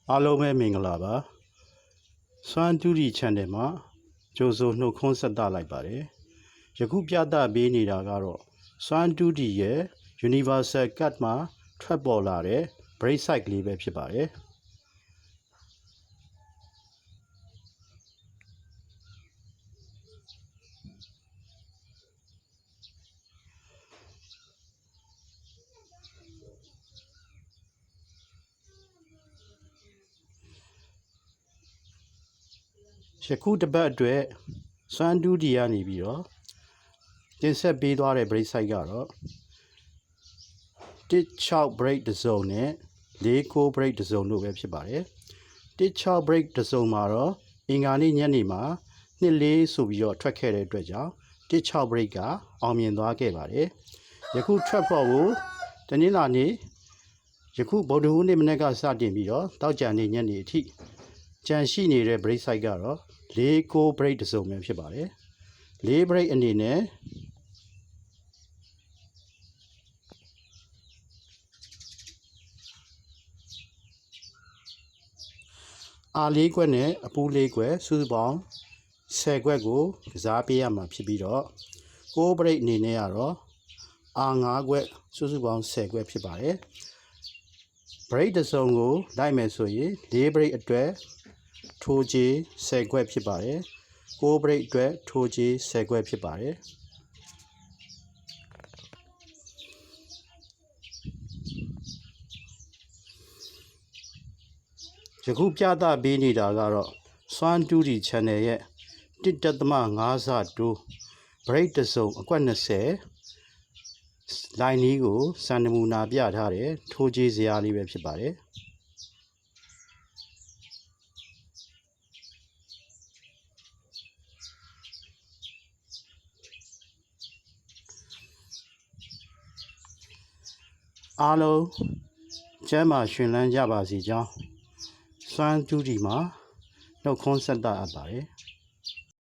အားလုံးပဲမင်္ဂလာပါစွမ်းတူဒီ channel မှာကြိုဆိုနှုတ်ခွန်းဆက်သလိုက်ပါတယ်ယခုပြသပေးနေတာကတော့စွမ်းတူဒီရဲ့ Universal Cut မှာထွက်ပေါ်လာတဲ့ brake side လေးပဲဖြစ်ပါတယ်ယခုတစ်ပတ်အတွက်စွမ်းတူဒီကနေပြီးတော့တင်ဆက်ပေးသွားတဲ့ brake side ကတော့16 brake တစ်စုံနဲ့49 brake တစ်စုံတို့ပဲဖြစ်ပါတယ်16 brake တစ်စုံမှာတော့အင်္ဂါနေ့ညနေမှာ24ဆိုပြီးတော့ထွက်ခဲ့တဲ့အတွက်ကြောင့်16 brake ကအောင်မြင်သွားခဲ့ပါတယ်ယခုထွက်ဖို့ကိုတနင်္လာနေ့ယခုဗုဒ္ဓဟူးနေ့မနေ့ကစတင်ပြီးတော့တောက်ကြံနေ့ညနေအထိကြံရှိနေတဲ့ brake side ကတော့49 brake တစ်စုံပဲဖြစ်ပါတယ်4 brake အနေနဲ့အား၄ခွက်နဲ့အပူ၄ခွက်စုစုပေါင်း10ခွက်ကိုကစားပေးရမှာဖြစ်ပြီးတော့6 brake အနေနဲ့ကတော့အား5ခွက်စုစုပေါင်း10ခွက်ဖြစ်ပါတယ် brake တစ်စုံကိုလိုက်မယ်ဆိုရင်4 brake အတွက်ထိုးကြေး10ခွက်ဖြစ်ပါတယ်6 brake အတွက်ထိုးကြေး10ခွက်ဖြစ်ပါတယ်ယခုပြသပေးနေတာကတော့စွမ်းတူဒီ channel ရဲ့ 1.5 ဆတိုး brake တစ်စုံအကွက်20လိုင်းနီးကိုစံနမူနာပြထားတဲ့ထိုးကြေးစရာလေးပဲဖြစ်ပါတယ်အားလုံးကျမ်းမာရှင်လန်းကြပါစေကြောင်းစွမ်းတူဒီမှာနှုတ်ခွန်းဆက်သအပ်ပါတယ်